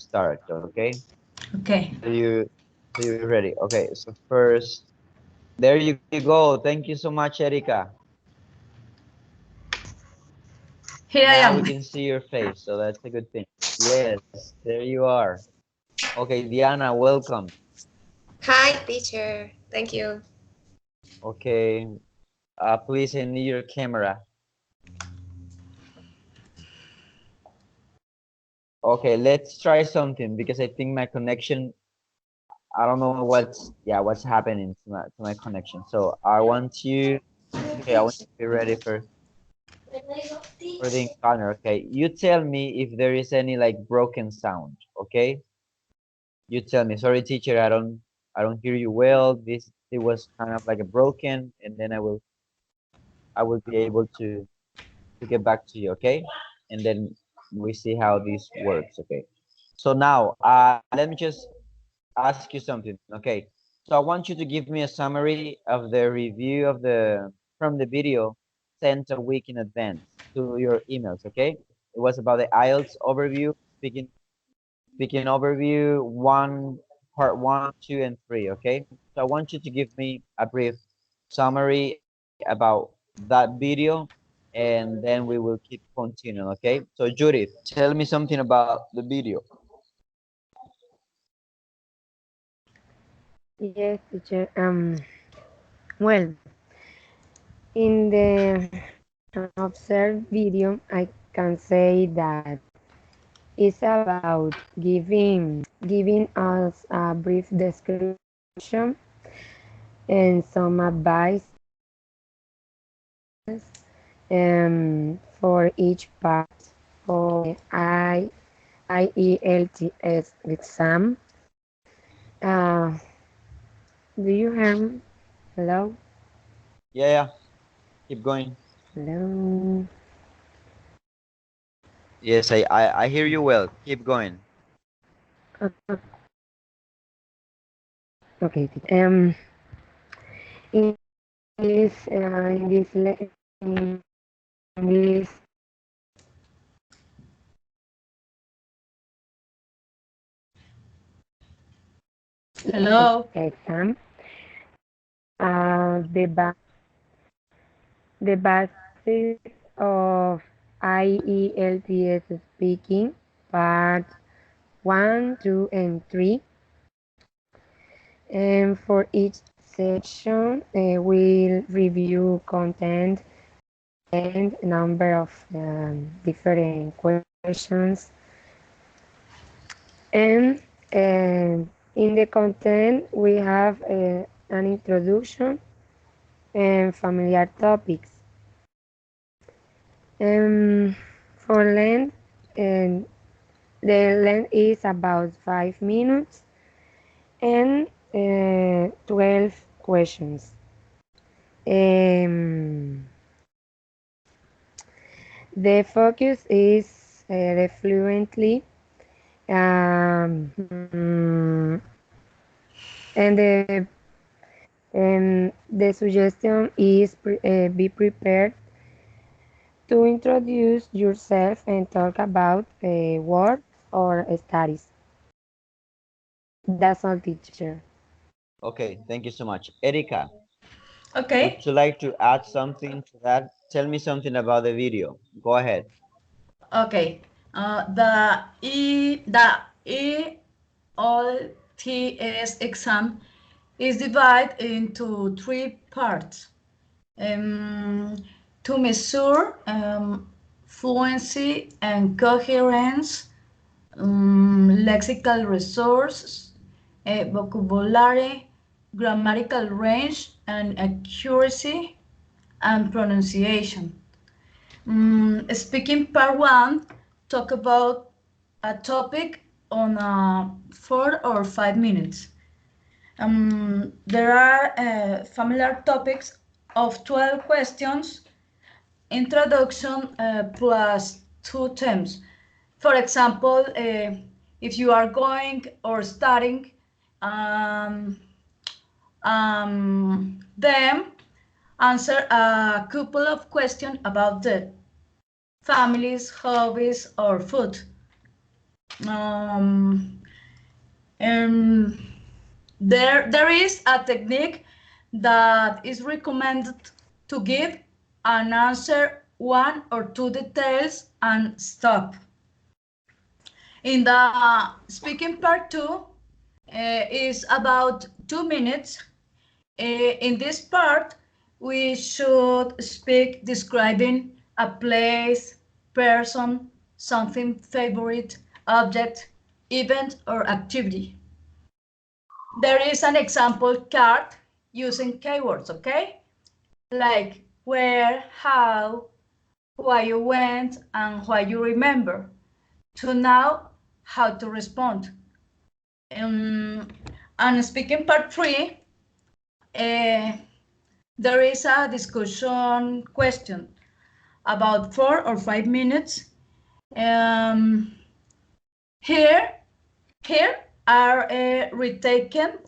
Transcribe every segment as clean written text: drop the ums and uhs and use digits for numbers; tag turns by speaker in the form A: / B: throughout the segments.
A: start, okay?
B: Okay.
A: So you ready? Okay, so first, there you go. Thank you so much, Erika.
B: Here I
A: Now we
B: am.
A: can see your face, so that's a good thing. Yes, there you are. Okay, Diana, welcome.
C: Hi, teacher. Thank you.
A: Okay, please, I need your camera. Okay, let's try something because I think my connection, I don't know what's happening to my connection. So I want you, okay, I want you to be ready for the encounter. Okay, you tell me if there is any like broken sound. Okay, you tell me. Sorry, teacher, I don't hear you well. It was kind of like a broken, and then I will be able to get back to you. Okay, and then we see how this works. Okay, so now let me just ask you something. Okay, so I want you to give me a summary of the review of the from the video sent a week in advance to your emails. Okay, it was about the IELTS overview, speaking overview one, part 1, 2, and 3. Okay, so I want you to give me a brief summary about that video, and then we will keep continuing. Okay, so Judith, tell me something about the video.
D: Yes, teacher. Well, in the observed video, I can say that it's about giving us a brief description and some advice for each part for IELTS exam. Uh, do you hear me? Hello?
A: Yeah, keep going.
D: Hello?
A: Yes, I hear you well. Keep going.
D: Okay. In in this
B: Hello.
D: exam, the the basis of IELTS speaking, part 1, 2, and 3. And for each section, we'll review content and number of different questions. And in the content, we have an introduction and familiar topics. For length, and the length is about 5 minutes and 12 questions. The focus is the fluently, and the suggestion is be prepared to introduce yourself and talk about work or studies. That's all, teacher.
A: Okay, thank you so much. Erika, would
B: Okay.
A: you like to add something to that? Tell me something about the video. Go ahead.
B: Okay. The ELTS exam is divided into 3 parts. To measure fluency and coherence, lexical resources, vocabulary, grammatical range, and accuracy and pronunciation. Speaking part 1, talk about a topic on 4 or 5 minutes. There are familiar topics of 12 questions, introduction plus 2 terms. For example, if you are going or studying, then answer a couple of questions about the families, hobbies, or food. Um, um, there is a technique that is recommended to give an answer one or two details and stop. In the speaking part two is about 2 minutes. In this part, we should speak describing a place, person, something favorite, object, event, or activity. There is an example card using keywords, okay? Like where, how, why you went, and why you remember. To know how to respond. And speaking part three, uh, there is a discussion question about 4 or 5 minutes. Um, here, here are retaken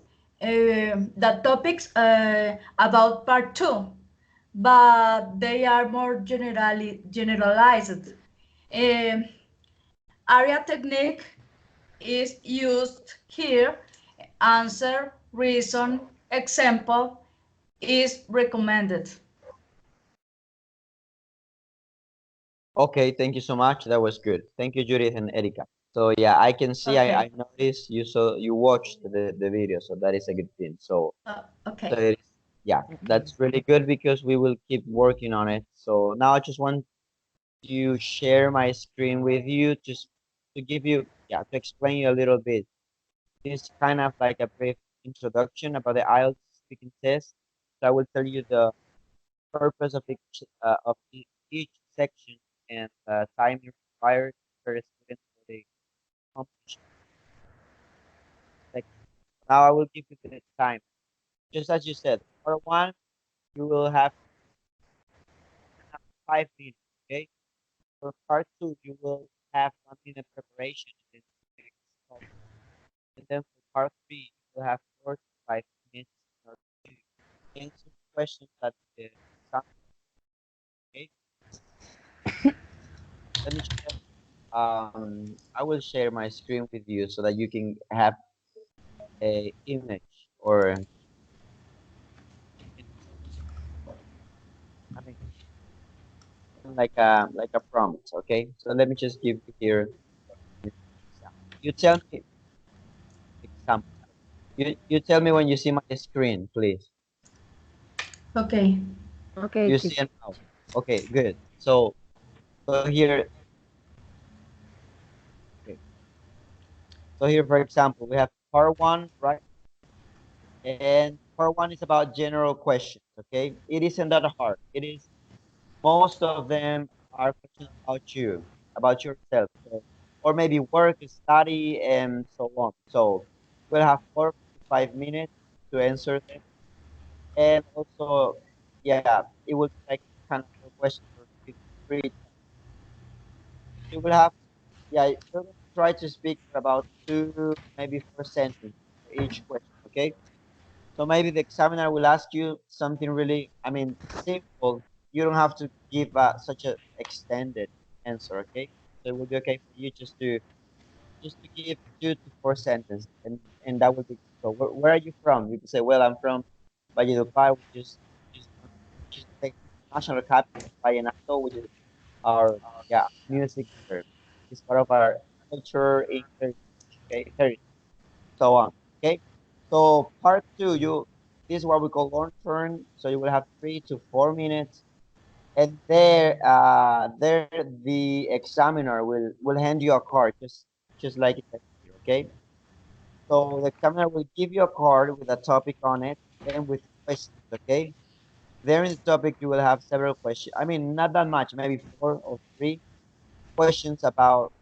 B: the topics about part two, but they are more generalized. Um, area technique is used here. Answer, reason, example is recommended.
A: Okay, thank you so much. That was good. Thank you, Judith and Erika. So yeah, I can see, I
B: Okay.
A: noticed you watched the video, so that is a good thing. So
B: Okay.
A: it is, yeah,
D: Okay.
A: that's really good because we will keep working on it. So now I just want to share my screen with you to give you, yeah, to explain you a little bit. This kind of like a brief introduction about the IELTS speaking test. So I will tell you the purpose of each section and time required per student for the completion section. Now I will give you the time. Just as you said, for one, you will have 5 minutes. Okay. For part two, you will have 1 minute preparation and then next topic. And then for part three, you will have 4 to 5 minutes in order to answer questions that the exam. Okay. Let me share. I will share my screen with you so that you can have a image or I mean like a prompt. Okay. So let me just give you here an example. You tell me example. You tell me when you see my screen, please.
B: Okay.
D: Okay,
A: You see
D: teacher.
A: it now. Okay, good. So here, okay. So here, for example, we have part one, right? And part one is about general questions. Okay, it isn't that hard. It is most of them are questions about yourself, so, or maybe work, study, and so on. So we'll have 4 to 5 minutes to answer them, and also, yeah, it will be like kind of a question for 3. You will have, yeah, you're going to try to speak for about 2, maybe 4 sentences for each question, okay? So maybe the examiner will ask you something really, I mean, simple. You don't have to give such a extended answer, okay? So it will be okay for you just to give 2 to 4 sentences, and that would be so. Where are you from? You can say, well, I'm from Valledupar, which is the national capital, Vallenato, which is our, yeah, music term. It's part of our culture in heritage, okay, heritage, so on. Okay. So part two, this is what we call long turn. So you will have 3 to 4 minutes, and there the examiner will hand you a card, just like it says here. Okay. So the examiner will give you a card with a topic on it and with questions. Okay. There in the topic you will have several questions. I mean, not that much, maybe 4 or 3 questions about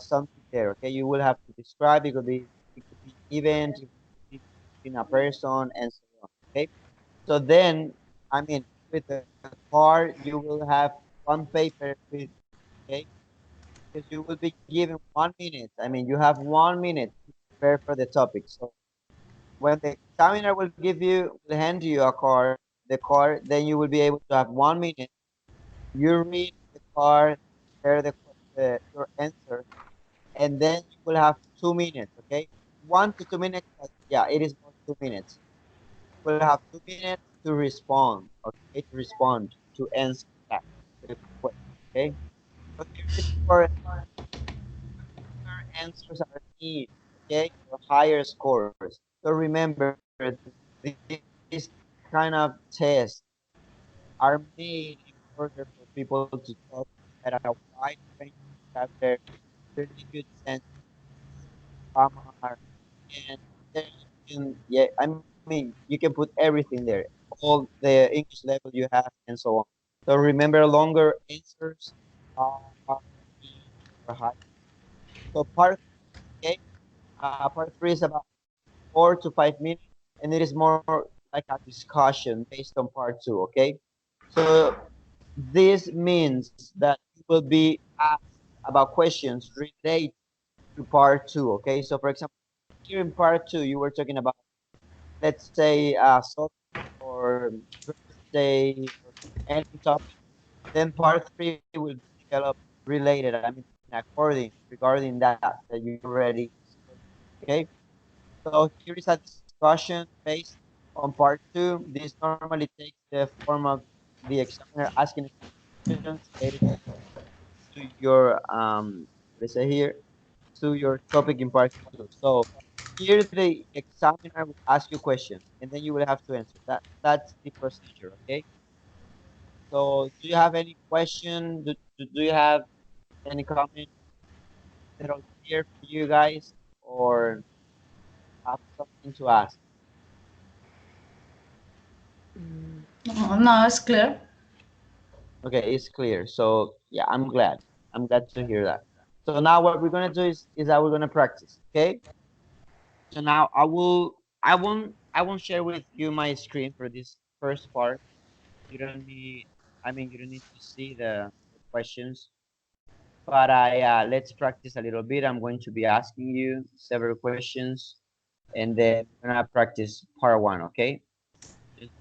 A: something there. Okay, you will have to describe. It could be event, it could be in a person, and so on. Okay, so then I mean with the card you will have one paper with, okay, because you will be given 1 minute. I mean you have 1 minute to prepare for the topic. So when the examiner will hand you the card, then you will be able to have 1 minute. You read the card, prepare your answer, and then you will have 2 minutes, okay? 1 to 2 minutes, but yeah, it is more 2 minutes. You will have 2 minutes to respond, okay? To respond, to answer that the question, okay? So here is for answers are needed, okay? For higher scores. So remember, this kind of tests are made in order for people to talk at a wide range of vocabulary, really good sense, grammar, and then you can, yeah, I mean, you can put everything there, all the English level you have, and so on. So remember, longer answers are needed for high. So okay, part three is about 4 to 5 minutes, and it is more like a discussion based on part two. Okay, so this means that you will be asked about questions related to part two. Okay, so for example, here in part two, you were talking about, let's say, soccer or birthday or any topic. Then part three will be developed related. I mean, according regarding that you already studied. Okay. So here is a discussion based on part two. This normally takes the form of the examiner asking questions related to your let's say here, to your topic in part two. So here the examiner will ask you questions and then you will have to answer. That's the procedure, okay? So do you have any question? Do you have any comment that are clear for you guys, or have something to ask?
B: No, it's clear.
A: Okay, it's clear. So yeah, I'm glad. I'm glad to hear that. So now what we're gonna do is that we're gonna practice. Okay. So now I won't share with you my screen for this first part. You don't need, I mean, you don't need to see the questions. But let's practice a little bit. I'm going to be asking you several questions, and then we're gonna practice part one. Okay. Just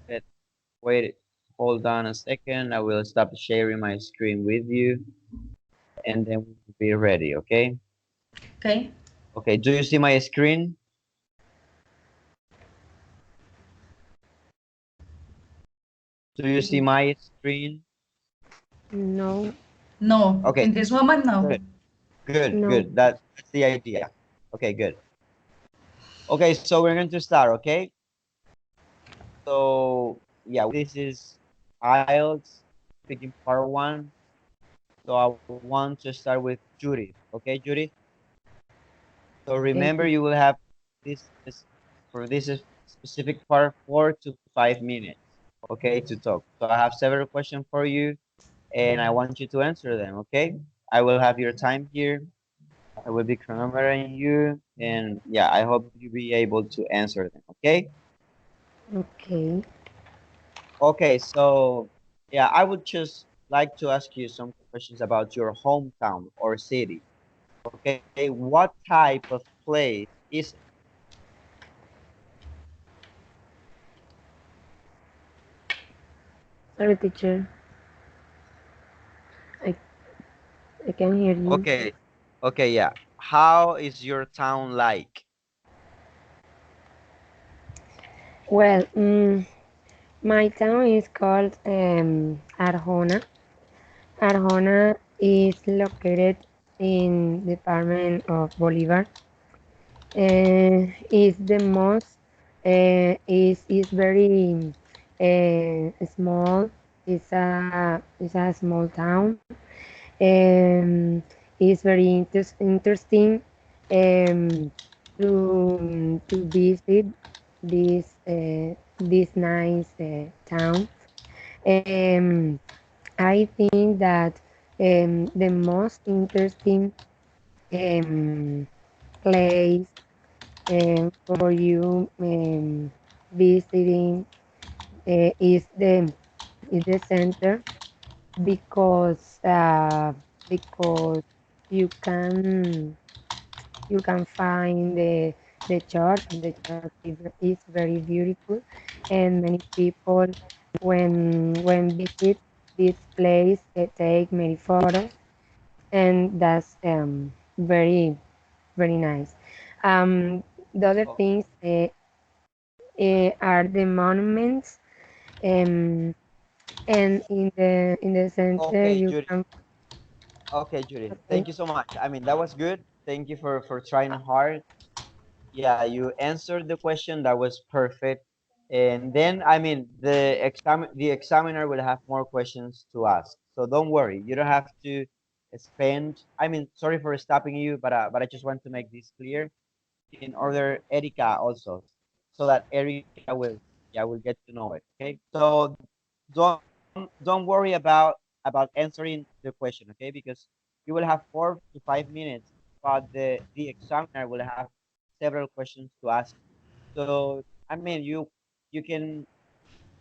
A: wait. Hold on a second. I will stop sharing my screen with you, and then we'll be ready. Okay.
B: Okay.
A: Okay. Do you see my screen? Do you see my screen?
D: No,
B: No,
A: Okay.
B: in this moment, no.
A: Good. Good.
D: no.
A: Good. That's the idea. Okay. Good. Okay. So we're going to start. Okay. So yeah, this is IELTS speaking part one. So I want to start with Judith. Okay, Judith. So
D: Okay,
A: remember, you will have this for this specific part 4 to 5 minutes. Okay, to talk. So I have several questions for you, and I want you to answer them. Okay. I will have your time here. I will be chronometering you, and yeah, I hope you be able to answer them. Okay.
D: okay.
A: Okay, so yeah, I would just like to ask you some questions about your hometown or city. Okay, what type of place is it?
D: Sorry, teacher. I I can hear you.
A: Okay, okay, yeah. How is your town like?
D: Well, my town is called Arjona. Arjona is located in department of Bolivar. Is the most is very small. It's a small town. It's very interesting um, to visit this nice town. Um, I think that the most interesting um, place for you visiting is the center because you can you can find the church. The church is very beautiful, and many people when visit this place they take many photos, and that's very very nice. The other things are the monuments, um, and in the center
A: Okay,
D: you
A: Judith.
D: can.
A: Okay, Judith.
D: Okay,
A: Thank you so much. I mean, that was good. Thank you for trying hard. Yeah, you answered the question. That was perfect. And then, I mean, the examiner will have more questions to ask. So don't worry. You don't have to spend. I mean, sorry for stopping you, but I just want to make this clear in order Erica also, so that Erica will, yeah, will get to know it. Okay. So don't worry about answering the question. Okay, because you will have 4 to 5 minutes, but the examiner will have several questions to ask. So I mean, you can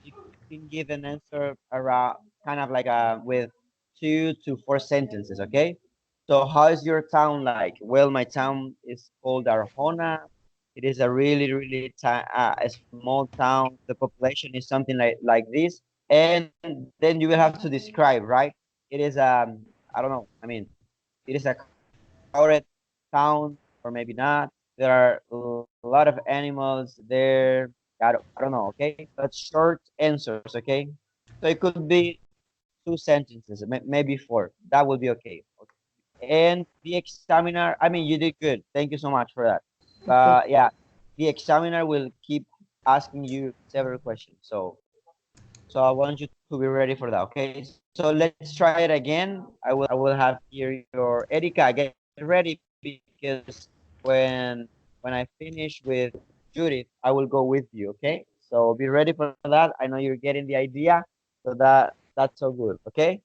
A: you can give an answer around kind of like with 2 to 4 sentences. Okay. So how is your town like? Well, my town is called Arjona. It is a really a small town. The population is something like this, and then you will have to describe, right? It is I don't know. I mean, it is a crowded town, or maybe not. There are a lot of animals there. I don't know. Okay, but short answers. Okay, so it could be 2 sentences, maybe 4. That will be okay. And the examiner, I mean, you did good. Thank you so much for that.
D: okay,
A: But yeah, the examiner will keep asking you several questions. So I want you to be ready for that. Okay. So let's try it again. I will have here your Erika. Get ready because when when I finish with Judith, I will go with you. Okay. So be ready for that. I know you're getting the idea. So that's so good. Okay.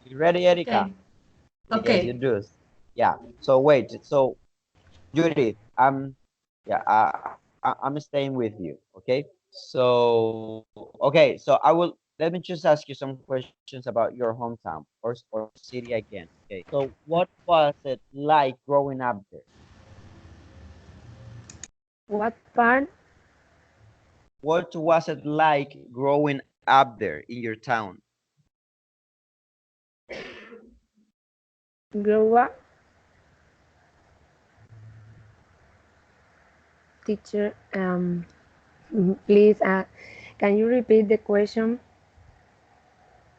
A: You ready, Erika?
B: Okay.
A: Yes, you
B: Okay.
A: do. Yeah. So wait. So Judith, I'm staying with you. Okay. So I will let me just ask you some questions about your hometown or city again. Okay. So what was it like growing up there?
D: what part?
A: What was it like growing up there in your town?
D: Grow up, teacher. Please, can you repeat the question?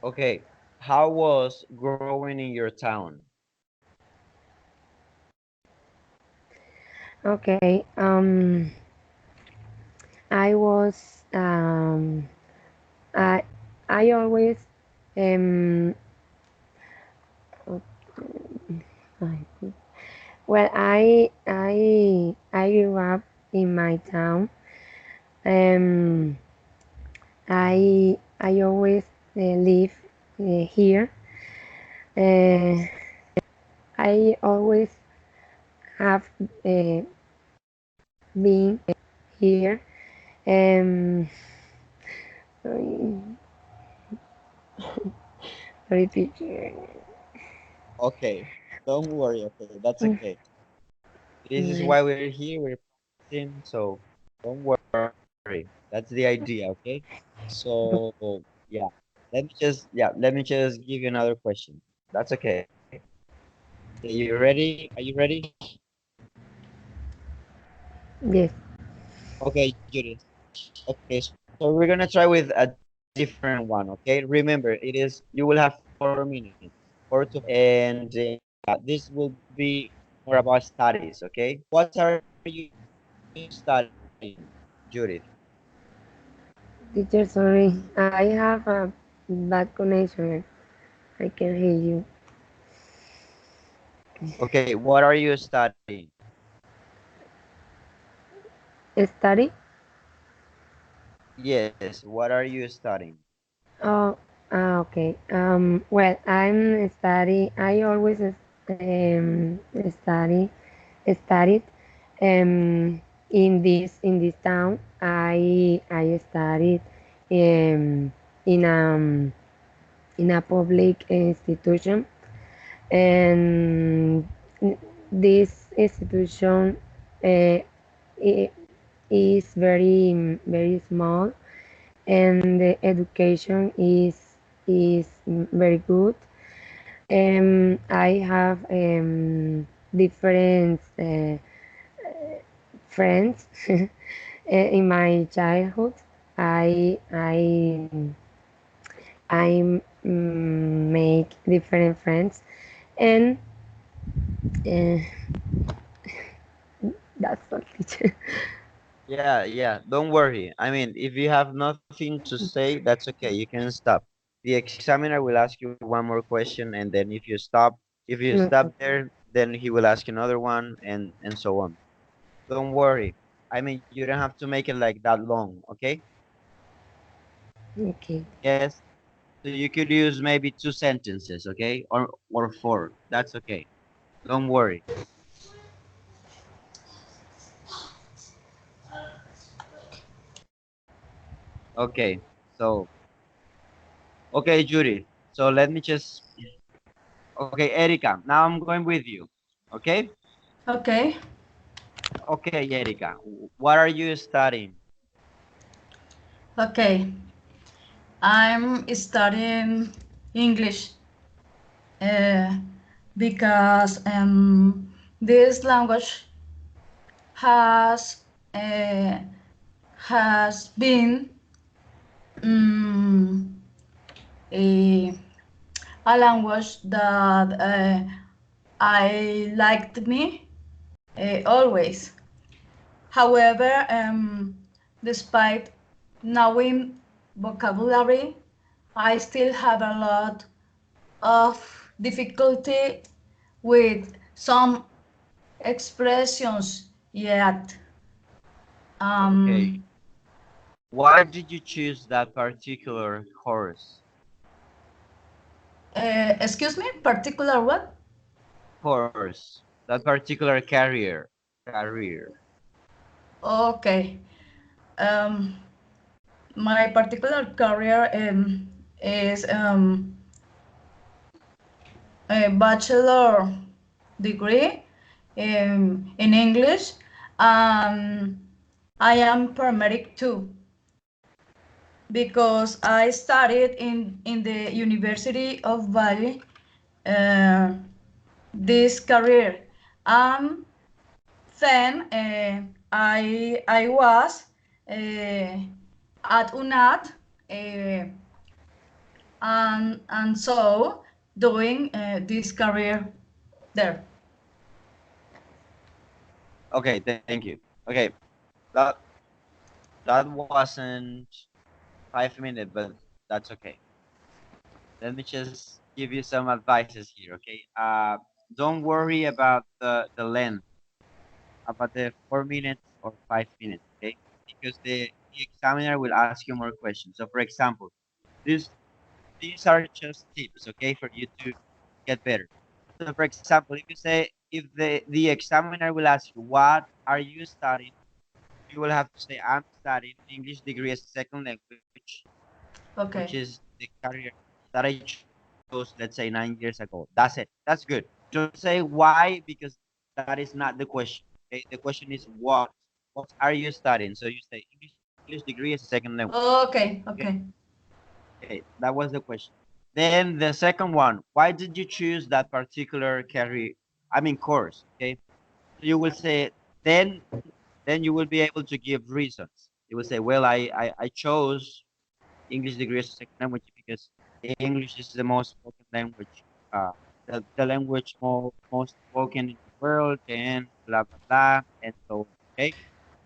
A: Okay. How was growing in your town?
D: Okay. I was I I always um well I grew up in my town. Um I always live here. Uh, I always have been here. Um, sorry, teacher.
A: Okay. Don't worry. Okay. That's okay. This is
D: Yes.
A: why we're here. We're practicing. So don't worry. That's the idea. Okay. So yeah, let me just give you another question. That's okay. Okay, you ready? Are you ready?
D: Yes.
A: Okay, Judith. Okay, so we're gonna try with a different one. Okay, remember it is you will have 4 minutes, 4 to 5 minutes, and this will be more about studies. Okay, what are you studying, Judith?
D: Teacher, sorry. I have a bad connection. I can hear you.
A: Okay, what are you studying?
D: Study?
A: Yes, what are you studying?
D: Oh, okay. Well, I'm study. I always study studied in this town. I studied um, in in a public institution, and this institution uh, i- is very small, and the education is very good. I have different friends. In my childhood, I I I make different friends, and uh, that's all, teacher.
A: Yeah, yeah. Don't worry. I mean, if you have nothing to say, that's okay. You can stop. The examiner will ask you one more question, and then if you stop
D: Okay.
A: there, then he will ask another one, and so on. Don't worry. I mean, you don't have to make it like that long, okay?
D: Okay.
A: Yes. So you could use maybe two sentences, okay? Or four. That's okay. Don't worry. Okay. So, okay, Judy. So let me just okay, Erika. Now I'm going with you. Okay?
B: Okay.
A: Okay, Erika. What are you studying?
B: Okay. I'm studying English uh, because this language has uh, has been um, a, a language that I liked me always. However, despite knowing vocabulary, I still have a lot of difficulty with some expressions yet.
A: Okay.
B: Um,
A: Why did you choose that particular course?
B: Excuse me, particular what?
A: Course. That particular career. Career.
B: Okay. Um, my particular career is a bachelor degree in English. Um, I am paramedic too because I studied in the University of Valle uh, this career. And then I was at UNAT and so doing this career there.
A: Okay, thank you. Okay. That that wasn't 5 minutes, but that's okay. Let me just give you some advices here, okay? Don't worry about the length, about the 4 minutes or 5 minutes, okay? Because the examiner will ask you more questions. So, for example, this these are just tips, okay, for you to get better. So, for example, if you say if the examiner will ask you what are you studying, you will have to say I'm studying English degree as a second language, which
B: Okay.
A: is the career that I chose, let's say 9 years ago. That's it. That's good. Don't say why because that is not the question. Okay, the question is what. What are you studying? So you say English degree as a second language.
B: Okay.
A: Okay.
B: Okay.
A: Okay, that was the question. Then the second one, why did you choose that particular career? I mean course. Okay, so you will say then you will be able to give reasons. You will say, well, I chose English degree as a second language because English is the most spoken language, the language most spoken in the world, and blah blah blah, and so on. Okay,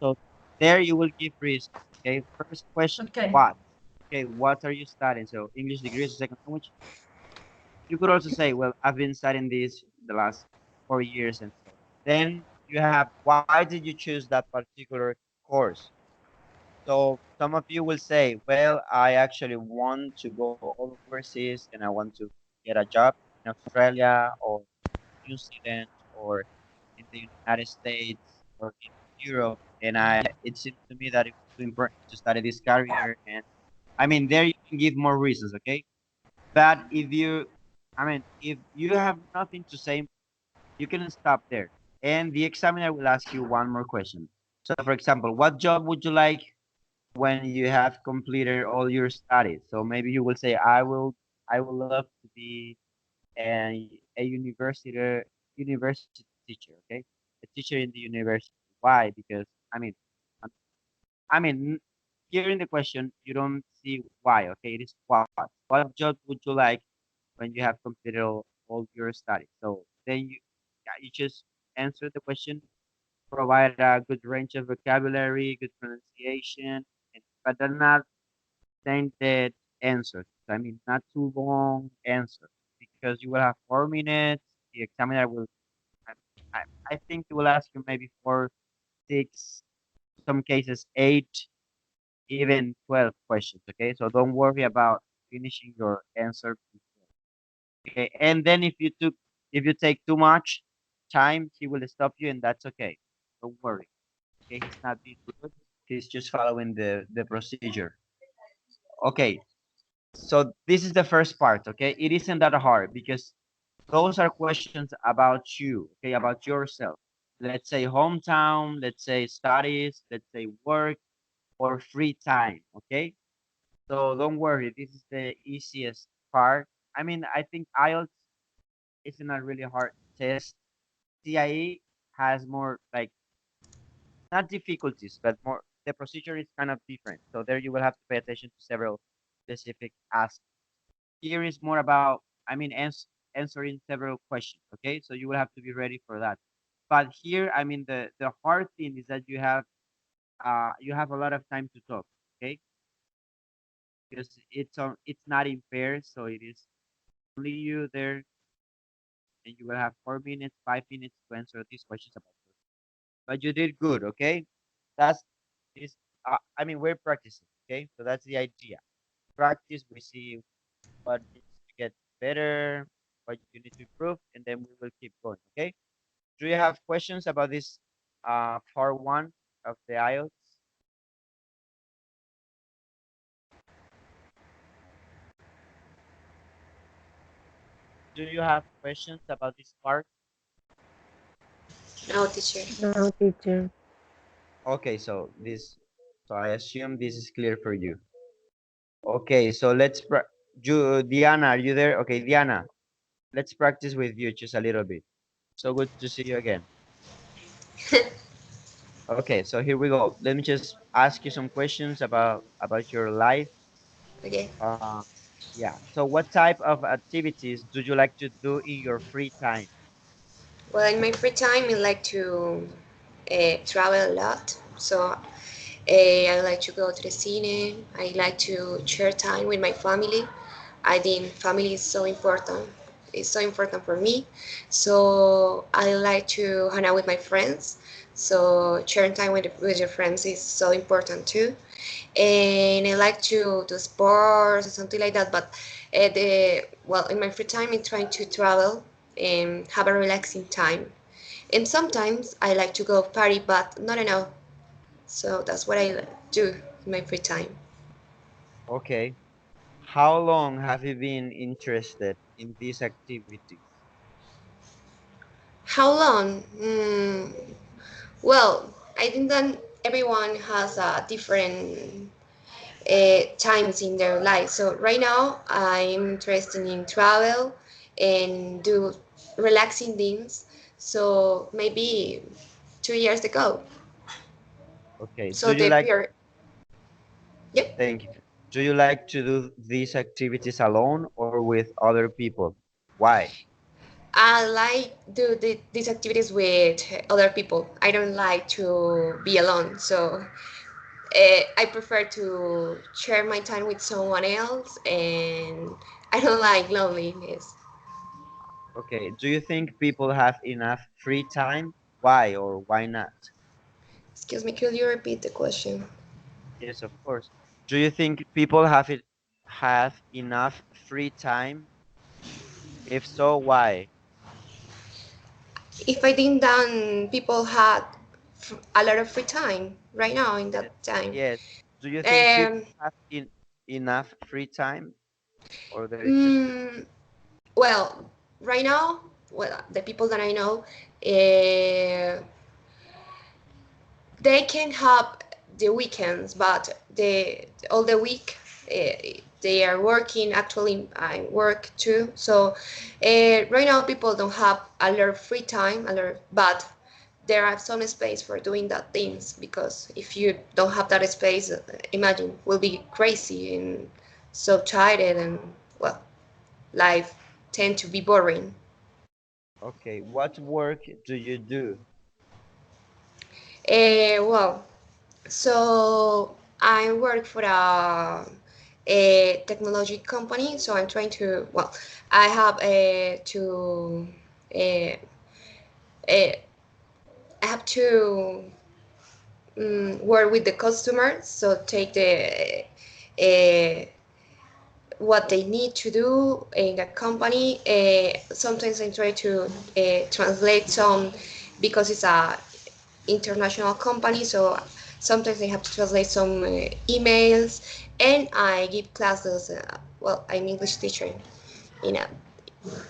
A: so there you will give reasons. Okay, first question,
B: Okay.
A: what? Okay, what are you studying? So English degree as a second language. You could also say, well, I've been studying this the last 4 years and so on. Then you have, why did you choose that particular course? So some of you will say, well, I actually want to go all overseas and I want to get a job in Australia or New Zealand or in the United States or in Europe. And it seems to me that it was too important to study this career. And I mean, there you can give more reasons, okay? But I mean, if you have nothing to say, you can stop there. And the examiner will ask you one more question. So, for example, what job would you like when you have completed all your studies? So maybe you will say, I will love to be a university teacher, okay? A teacher in the university. Why? Because um, I mean, here in the question, you don't see why, okay? It is what. What job would you like when you have completed all your studies? So then yeah, you just answer the question, provide a good range of vocabulary, good pronunciation, but they're not extended answers. I mean, not too long answers because you will have 4 minutes. The examiner will, I, I I think he will ask you maybe 4, 6, some cases 8, even 12 questions. Okay, so don't worry about finishing your answer before. Okay, and then if you take too much time, he will stop you, and that's okay. Don't worry. Okay, he's not being rude. He's just following the procedure. Okay, so this is the first part. Okay, it isn't that hard because those are questions about you. Okay, about yourself. Let's say hometown. Let's say studies. Let's say work or free time. Okay, so don't worry. This is the easiest part. I mean, I think IELTS isn't a really hard test. CIE has more like not difficulties, but more the procedure is kind of different. So there you will have to pay attention to several specific aspects. Here is more about, answering several questions. Okay, so you will have to be ready for that. But here, the hard thing is that you have a lot of time to talk. Okay, because it's not in pairs, so it is only you there, and you will have 4 minutes, 5 minutes to answer these questions about yourself. But you did good. Okay, that's is we're practicing. Okay, so that's the idea. Practice, we see what needs to get better, what you need to improve, and then we will keep going. Okay, do you have questions about this part one of the IELTS? Do you have questions about this part?
C: No, teacher.
D: No, teacher.
A: Okay, so I assume this is clear for you. Okay, so Diana, are you there? Okay, Diana, let's practice with you just a little bit. So good to see you again. Okay, so here we go. Let me just ask you some questions about your life.
C: Okay.
A: Uh, yeah. So what type of activities do you like to do in your free time?
C: Well, in my free time, I like to travel a lot. So I like to go to the cine. I like to share time with my family. I think family is so important. It's so important for me. So I like to hang out with my friends. So sharing time with your friends is so important too. And I like to do sports or something like that. But in my free time, I'm trying to travel and have a relaxing time. And sometimes I like to go party, but not enough. So that's what I do in my free time.
A: Okay. How long have you been interested in these activities?
C: How long? Well, I think that everyone has a different times in their life. So right now, I'm interested in travel and do relaxing things. So maybe 2 years ago.
A: Okay.
C: So the period, yep.
A: Thank you. Do you like to do these activities alone or with other people? Why?
C: I like do these activities with other people. I don't like to be alone. So I prefer to share my time with someone else, and I don't like loneliness.
A: Okay. Do you think people have enough free time? Why or why not?
C: Excuse me, could you repeat the question?
A: Yes, of course. Do you think have enough free time? If so, why?
C: If I think that people had a lot of free time right now in
A: Yes.
C: that time,
A: Yes. Do you think people
C: um,
A: have enough free time or there is just too
C: mm, well, right now, well, the people that I know, uh, they can have the weekends, but the all the week. they are working. Actually, I work too. So right now, people don't have a lot of free time, but there are some space for doing that things, because if you don't have that space, imagine, we'll be crazy and so tired, and well, life tend to be boring.
A: Okay, what work do you do?
C: Well, so I work for a technology company. So I'm trying to, well, I have uh, uh, I have to work with the customers. So take the what they need to do in a company. Sometimes I try to translate some, because it's a international company. So sometimes I have to translate some emails, and I give classes. Well, I'm English teacher, you know,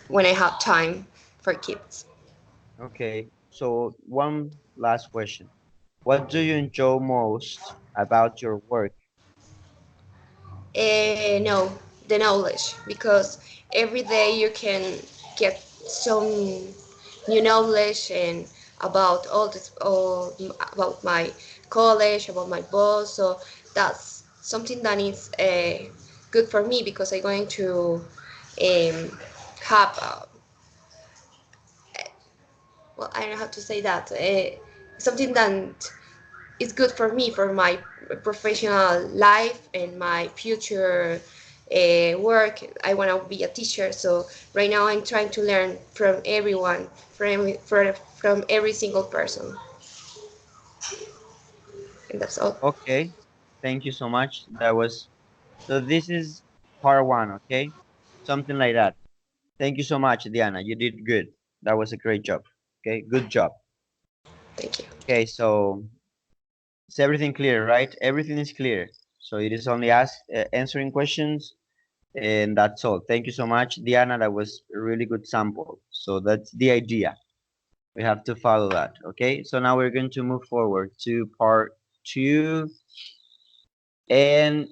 C: when I have time for kids.
A: Okay, so one last question. What do you enjoy most about your work?
C: No, the knowledge, because every day you can get some new knowledge, and about all about my college, about my boss. So that's something that is good for me, because I'm going to have well, I don't know how to say that, something that is good for me, for my professional life and my future work. I want to be a teacher, so right now I'm trying to learn from everyone, from every single person, and that's all.
A: Okay, thank you so much. That was so this is part one, okay? Something like that. Thank you so much, Diana. You did good. That was a great job. Okay, good job.
C: Thank you.
A: Okay, so is everything clear, right? Everything is clear. So it is only answering questions, and that's all. Thank you so much, Diana. That was a really good sample. So that's the idea. We have to follow that. Okay, so now we're going to move forward to part two, and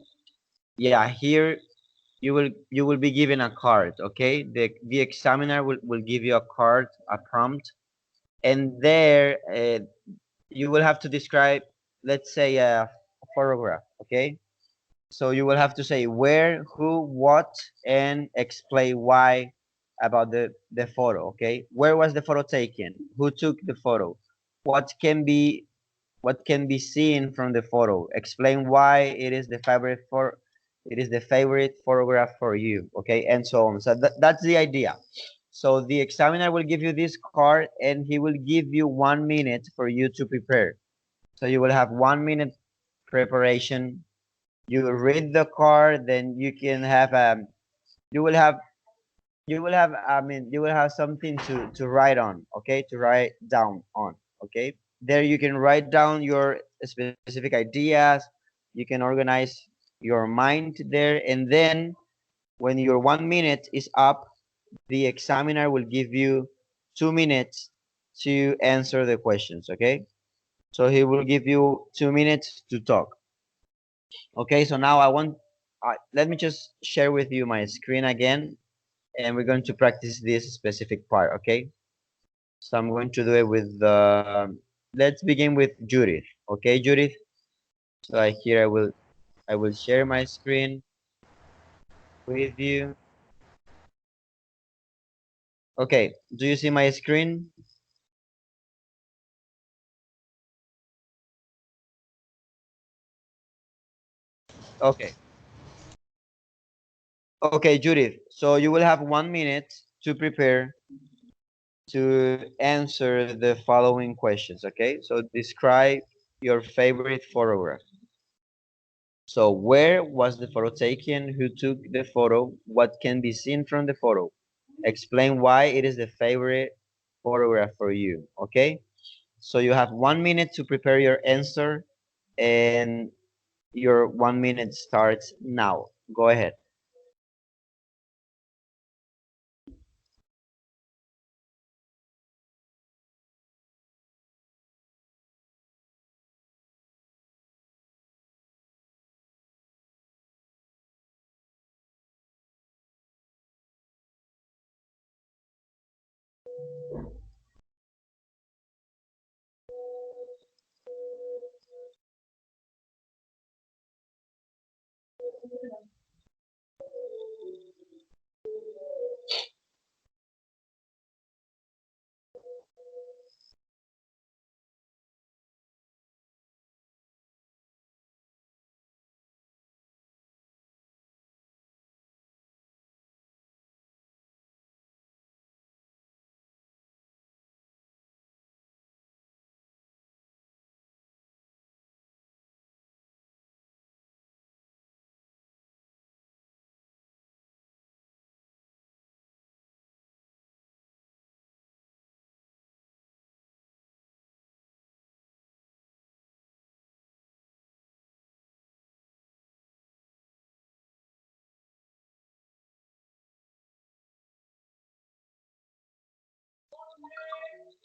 A: yeah, here you will be given a card. Okay, the examiner will give you a card, a prompt, and there you will have to describe, let's say, a photograph. Okay, so you will have to say where, who, what, and explain why about the photo. Okay, where was the photo taken? Who took the photo? What can be what can be seen from the photo? Explain why it is the favorite photograph for you. Okay, and so on. So that's the idea. So the examiner will give you this card, and he will give you 1 minute for you to prepare. So you will have 1 minute preparation. You read the card, then you can have you will have you will have something to write on. Okay, to write down on. Okay, there you can write down your specific ideas. You can organize your mind there, and then when your 1 minute is up, the examiner will give you 2 minutes to answer the questions. Okay, so he will give you 2 minutes to talk. Okay, so now let me just share with you my screen again, and we're going to practice this specific part. Okay, so I'm going to do it with let's begin with Judith. Okay, Judith. So here I will share my screen with you. Okay, do you see my screen? Okay. Okay, Judith. So you will have 1 minute to prepare to answer the following questions. Okay, so describe your favorite photograph. So where was the photo taken? Who took the photo? What can be seen from the photo? Explain why it is the favorite photograph for you. Okay, so you have 1 minute to prepare your answer, and your 1 minute starts now. Go ahead.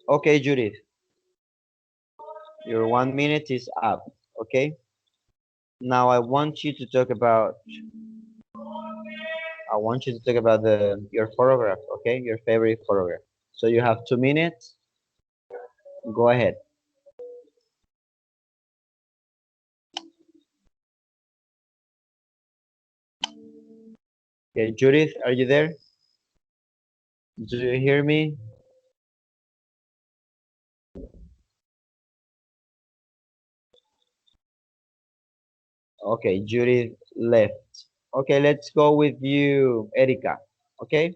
A: Okay, Judith, your 1 minute is up. Okay. Now I want you to talk about your photograph. Okay, your favorite photograph. So you have 2 minutes. Go ahead. Okay, Judith, are you there? Do you hear me? Okay, Judith left. Okay, let's go with you, Erika. Okay?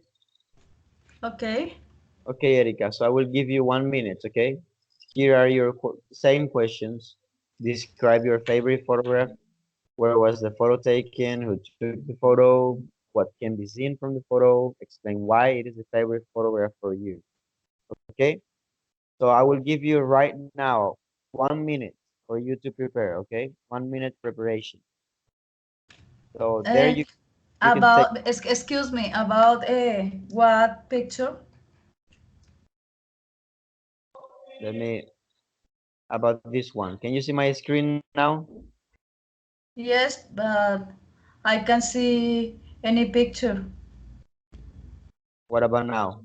B: Okay.
A: Okay, Erika. So I will give you 1 minute, okay? Here are your same questions. Describe your favorite photograph. Where was the photo taken? Who took the photo? What can be seen from the photo? Explain why it is a favorite photograph for you. Okay? So I will give you right now 1 minute for you to prepare, okay? 1 minute preparation. So there
B: Uh,
A: you can take,
B: excuse me, about what picture?
A: let me, about this one. Can you see my screen now?
B: Yes, but I can see any picture.
A: What about now?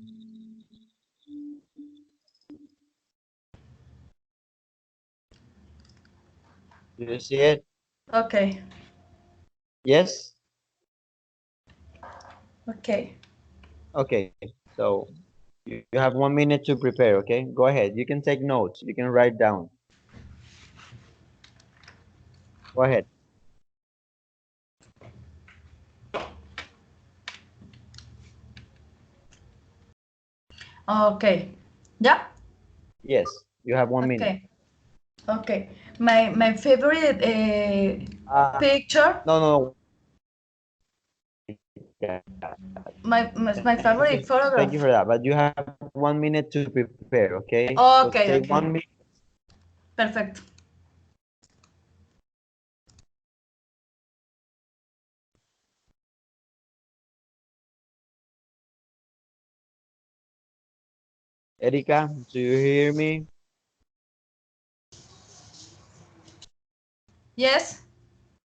A: Do you see it?
B: Okay.
A: Yes?
B: Okay.
A: Okay. So you have 1 minute to prepare, okay? Go ahead. You can take notes. You can write down. Go ahead.
B: Okay. Yeah.
A: Yes, you have 1 minute.
B: Okay. Okay. My favorite picture.
A: No, no. Yeah.
B: My favorite
A: Thank you
B: photograph.
A: for that. But you have 1 minute to prepare, okay? So take
B: Okay.
A: one
B: Okay.
A: minute.
B: Perfect.
A: Erika, do you hear me?
B: Yes.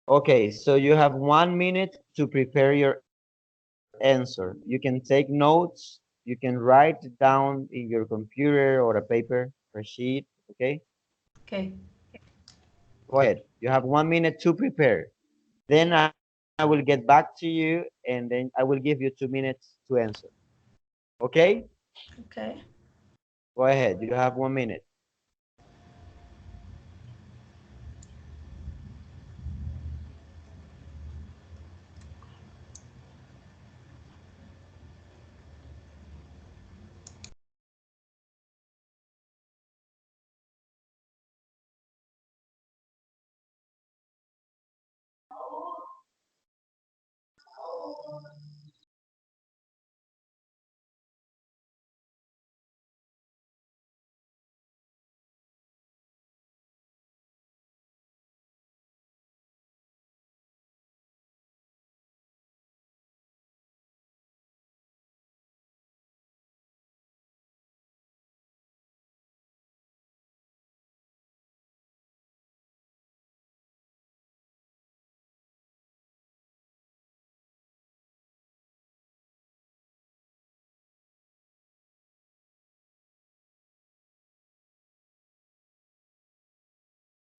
A: Okay, so you have 1 minute to prepare your answer. You can take notes. You can write it down in your computer or a paper or a sheet, okay?
B: Okay.
A: Go ahead. You have 1 minute to prepare. Then I will get back to you and then I will give you 2 minutes to answer. Okay?
B: Okay.
A: Go ahead. You have 1 minute.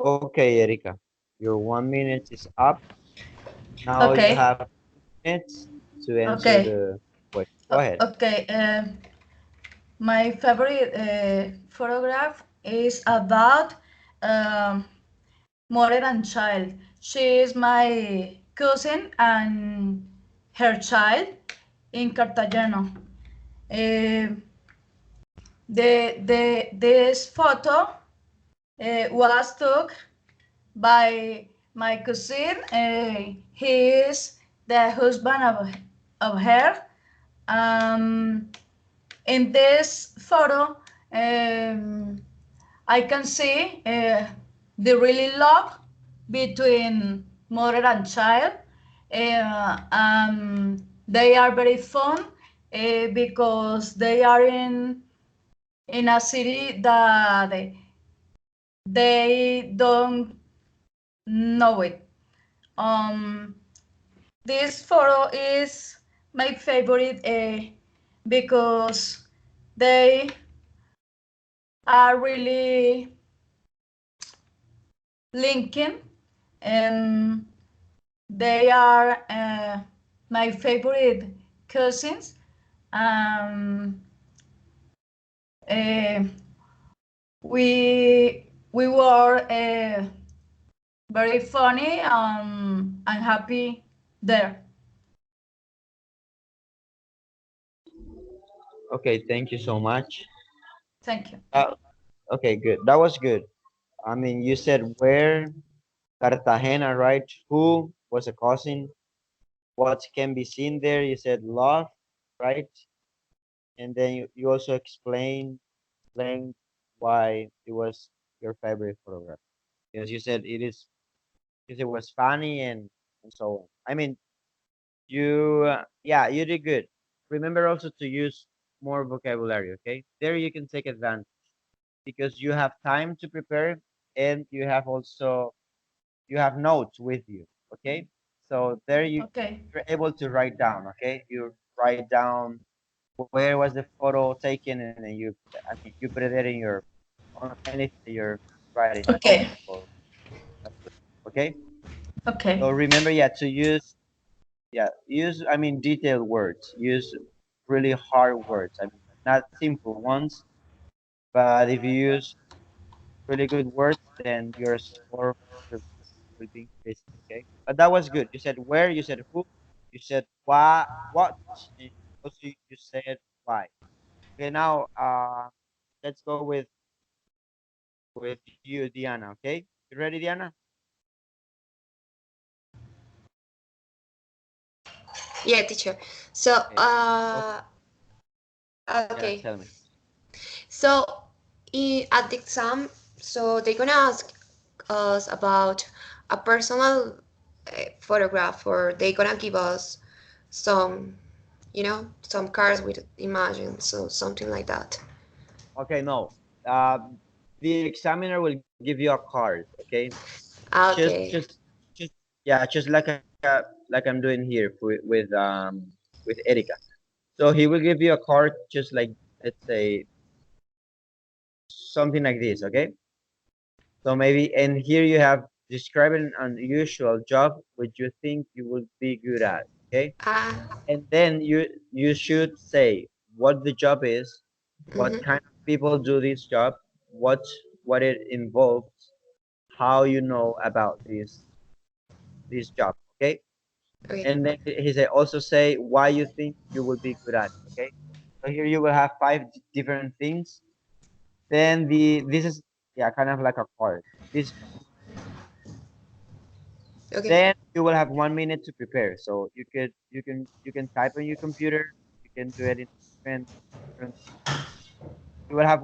A: Okay, Erika. Your 1 minute is up. Now you
B: Okay.
A: have minutes to answer
B: Okay.
A: the question. Go ahead.
B: Okay. My favorite photograph is about um, mother and child. She is my cousin and her child in Cartagena. Uh, this photo was took by my cousin. He is the husband of her. Um, in this photo, I can see the really love between mother and child. They are very fun because they are in a city that they don't know it. Um, this photo is my favorite because they are really linking, and they are my favorite cousins. Um, uh, we were very funny and happy there.
A: Okay, thank you so much.
B: Thank you.
A: Uh, okay, good. That was good. I mean, you said where, Cartagena, right? Who was a cousin? What can be seen there? You said love, right? And then you also explained why it was your favorite photograph. Because you said it is because it was funny and so on. I mean, you yeah, you did good. Remember also to use more vocabulary, okay? There you can take advantage because you have time to prepare and you have notes with you, okay? So there
B: Okay.
A: you're able to write down, okay? You write down where was the photo taken, and then I mean, you put it there in your on anything that you're writing,
B: Okay.
A: notebook or okay.
B: Okay.
A: So remember, yeah, to use I mean detailed words. Use really hard words. I mean, not simple ones, but if you use really good words, then your score will be increased. Okay, but that was good. You said where, you said who, you said what, and also you said why. Okay, now let's go with you, Diana. Okay, you ready, Diana?
C: Yeah, teacher. So,
A: Okay, okay, yeah,
C: okay.
A: tell me.
C: So, at the exam, so they're gonna ask us about a personal photograph, or they're gonna give us some, some cards with images, so something like that.
A: Okay, no, the examiner will give you a card. Okay, just
C: Okay.
A: just just yeah, just like I'm doing here with Erika. So he will give you a card just like, let's say, something like this, okay? So maybe, and here you have describe an unusual job which you think you would be good at, okay?
C: Ah.
A: And then you should say what the job is, what
C: Mm-hmm.
A: kind of people do this job, what what it involves, how you know about this job, okay?
C: Okay.
A: And then he said also say why you think you will be good at it, okay? So here you will have five different things. Then this is, yeah, kind of like a card. This
C: Okay.
A: then you will have 1 minute to prepare. So you can type on your computer. You can do it in different you will have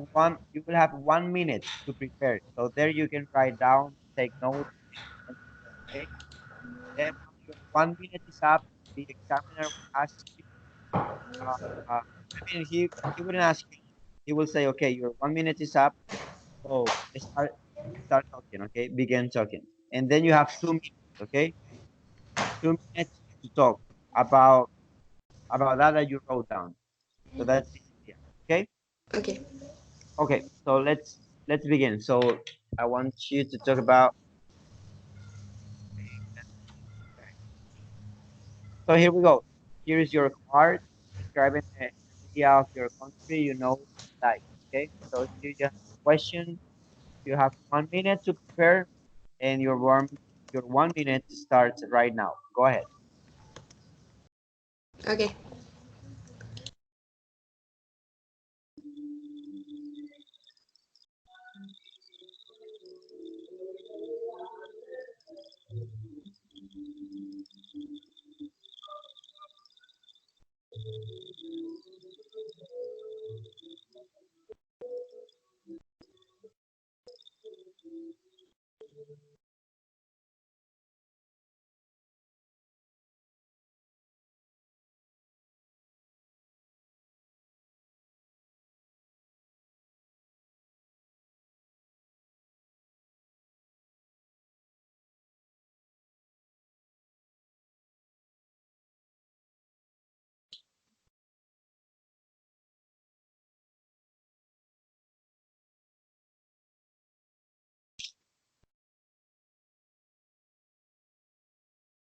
A: 1 minute to prepare. So there you can write down, take notes, and prepare. Okay. Then once your 1 minute is up, the examiner will ask you. I mean, he wouldn't ask you. He will say, okay, your 1 minute is up. So start talking. Okay, begin talking, and then you have 2 minutes. Okay, 2 minutes to talk about that you wrote down. So that's the idea. Okay.
C: Okay.
A: Okay. So let's begin. So I want you to talk about. So here we go. Here is your card describing the area of your country you know like. Okay. So here you have a question. You have 1 minute to prepare, and your 1 minute starts right now. Go ahead.
C: Okay.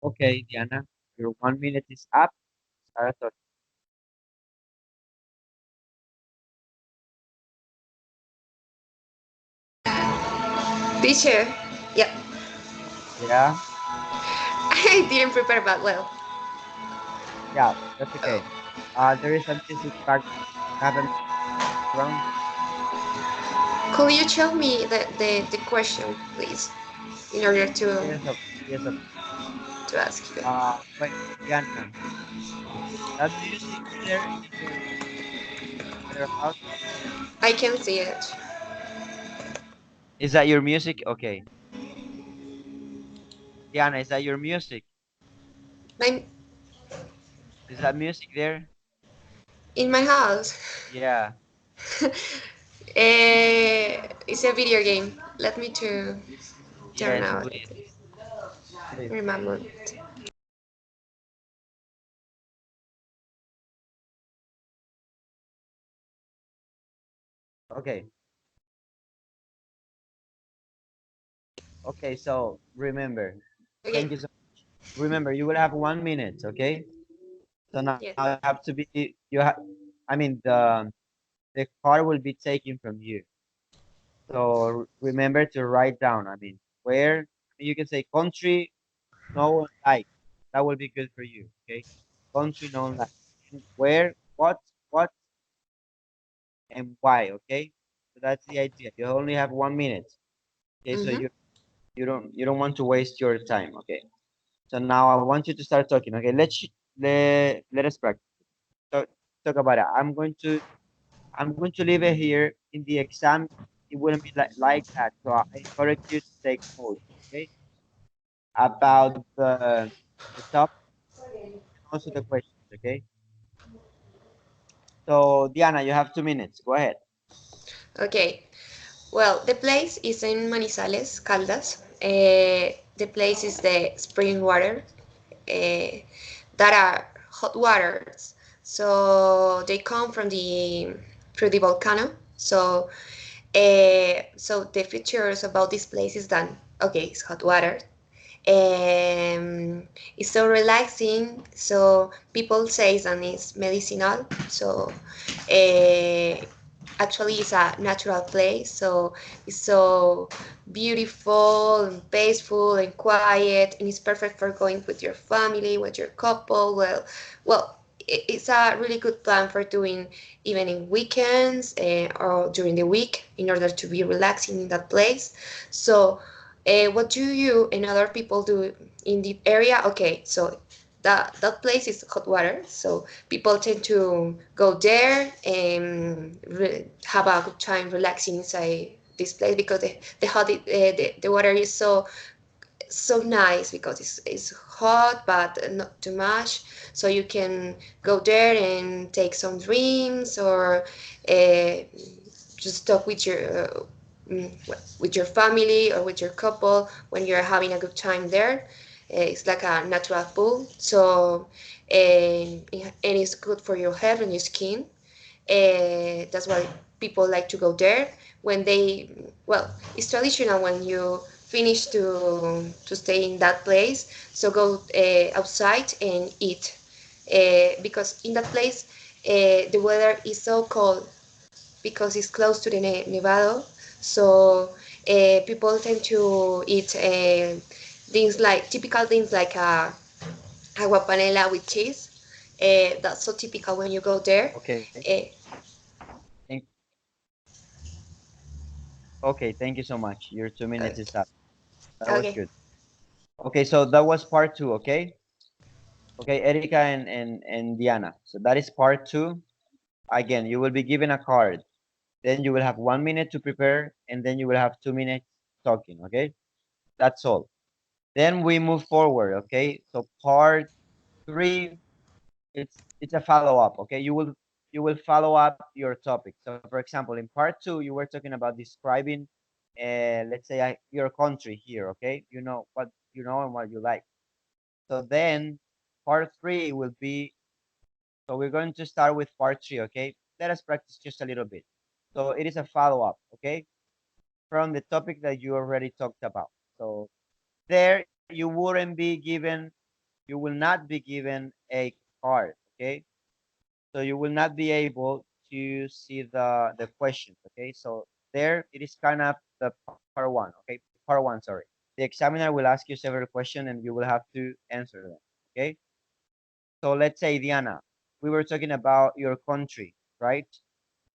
A: Okay, Diana, your 1 minute is up. Start talking.
C: Teacher, yeah,
A: Yeah,
C: I didn't prepare that well.
A: yeah, that's
C: Oh.
A: okay. There is a music background. Have a background.
C: Could you tell me the question, please, in order
A: Yes, yes,
C: to ask you?
A: wait, Diana, that music there in your house,
C: I can see it.
A: is that your music? Okay, Diana, is that your music?
C: My
A: Is that music there?
C: in my house.
A: Yeah,
C: It's a video game. Let me to turn
A: yes,
C: out.
A: please, please.
C: Remember.
A: Okay, okay. So remember,
C: Okay.
A: thank you so. Remember, you will have 1 minute. Okay. So now
C: Yes.
A: you have to be. You have. I mean, the car will be taken from you. So remember to write down. I mean, where you can say country no one like. That will be good for you. Okay. Country no one like. And where, what, and why. Okay. So that's the idea. You only have 1 minute. Okay. So
C: Mm-hmm.
A: you don't want to waste your time. Okay. So now I want you to start talking. Okay. Let us practice. So talk about it. I'm going to leave it here in the exam. It wouldn't be like that. So I encourage you to take notes. Okay. About the topic and also the questions. Okay. So Diana, you have 2 minutes. Go ahead.
C: Okay. Well, the place is in Manizales, Caldas. The place is the spring water uh, that are hot waters. So they come from the volcano. So the features about this place is that okay, it's hot water. It's so relaxing. So people say that it's medicinal. So uh, actually, it's a natural place. So it's so beautiful and peaceful and quiet, and it's perfect for going with your family, with your couple. Well, it's a really good plan for doing even in weekends or during the week in order to be relaxing in that place. So what do you and other people do in the area? Okay, so that place is hot water, so people tend to go there and have a good time relaxing inside this place because the water is so nice because it's hot but not too much, so you can go there and take some drinks or uh, just talk with your family or with your couple when you're having a good time there. It's like a natural pool, so and it's good for your health and your skin. That's why people like to go there when they, well, it's traditional when you finish to stay in that place, so go outside and eat because in that place the weather is so cold because it's close to the Nevado. So people tend to eat things like typical things like agua panela with cheese. That's so typical when you go there.
A: Okay.
C: Uh,
A: Thank, okay. Thank you so much. Your 2 minutes is up. That was
C: okay.
A: good. Okay. So that was part two. Okay. Okay. Erika and Diana. So that is part two. Again, you will be given a card. Then you will have 1 minute to prepare, and then you will have 2 minutes talking. Okay. That's all. Then we move forward. Okay. So part three, it's a follow-up. Okay. You will follow up your topic. So for example, in part two, you were talking about describing let's say your country here. Okay. You know what you know and what you like. So then part three will be, so we're going to start with part three. Okay. Let us practice just a little bit. So it is a follow-up. Okay, from the topic that you already talked about. So there you wouldn't be given you will not be given a card, okay? So you will not be able to see the questions, okay? So there it is kind of the part one, okay? Part one, sorry. The examiner will ask you several questions and you will have to answer them, okay? So let's say, Diana, we were talking about your country, right?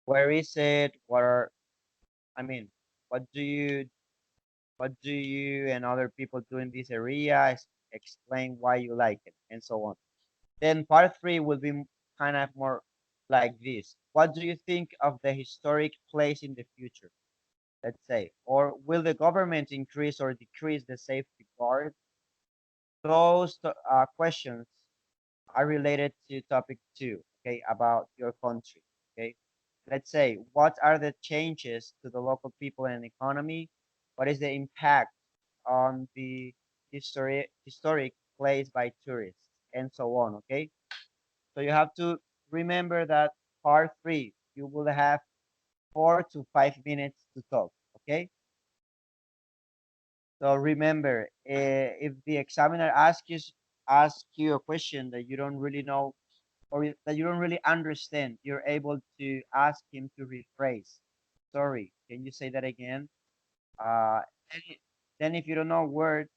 A: Where is it? What are, I mean, what do you, what do you and other people do in this area? Explain why you like it, and so on. Then part three will be kind of more like this. What do you think of the historic place in the future? Let's say, or will the government increase or decrease the safety guard? Those questions are related to topic two, okay, about your country, okay? Let's say, what are the changes to the local people and economy? What is the impact on the historic place by tourists, and so on, okay? So you have to remember that part three, you will have 4 to 5 minutes to talk, okay? So remember, if the examiner asks you a question that you don't really know or that you don't really understand, you're able to ask him to rephrase. Sorry, can you say that again? Uh, then, then if you don't know a word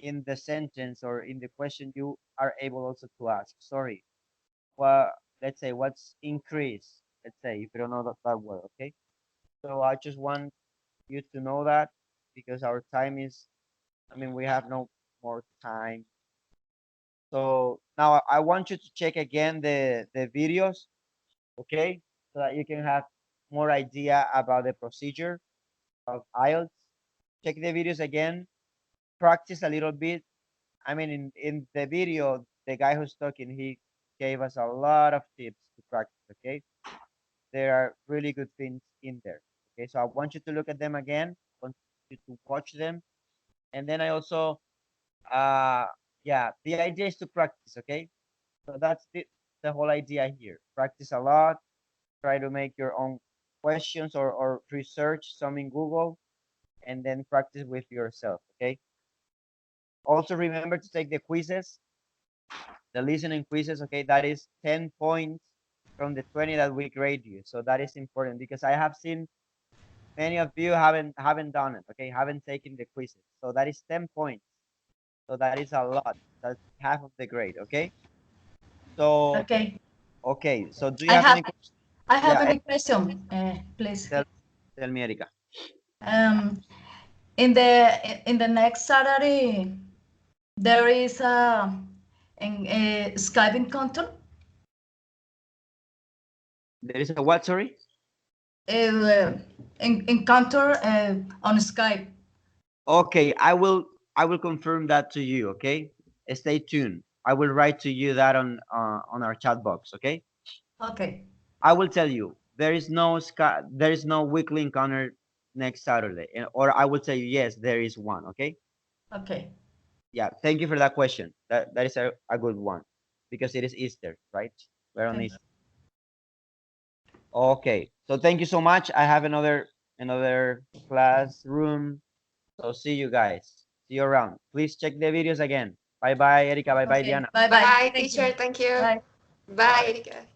A: in the sentence or in the question, you are able also to ask. Sorry, well, let's say what's increase? Let's say if you don't know that word, okay? So I just want you to know that because our time is, I mean, we have no more time. So now I want you to check again the videos, okay? So that you can have more idea about the procedure of IELTS. Check the videos again, practice a little bit. I mean, in the video, the guy who's talking, he gave us a lot of tips to practice, okay? There are really good things in there. Okay, so I want you to look at them again, want you to watch them. And then I also, yeah, the idea is to practice, okay? So that's the whole idea here. Practice a lot, try to make your own questions or research some in Google, and then practice with yourself, okay? Also remember to take the quizzes, the listening quizzes, okay? That is 10 points from the 20 that we grade you. So that is important because I have seen many of you haven't done it, okay? Haven't taken the quizzes. So that is 10 points. So that is a lot. That's half of the grade, okay? So
B: Okay.
A: okay. So do you
B: I
A: have
B: have
A: any questions?
B: I have
A: Yeah,
B: any question, please.
A: tell, tell me, Erika.
B: Um, in the next Saturday, there is a Skype encounter.
A: There is a what, sorry?
B: Uh, encounter on Skype.
A: Okay, I will confirm that to you, okay? Stay tuned. I will write to you that on our chat box, okay?
B: Okay.
A: I will tell you there is no weekly encounter next Saturday, or I will tell you yes, there is one, okay?
B: Okay.
A: Yeah, thank you for that question. That is a good one because it is Easter, right? We're on
B: Okay.
A: Easter. Okay, so thank you so much. I have another classroom. So see you guys. See you around. Please check the videos again. Bye bye, Erika. Bye bye,
B: Okay.
A: Diana.
B: Bye bye.
C: Bye,
B: Thank
C: teacher.
B: you.
C: Thank you.
B: Bye.
C: Bye, Erika.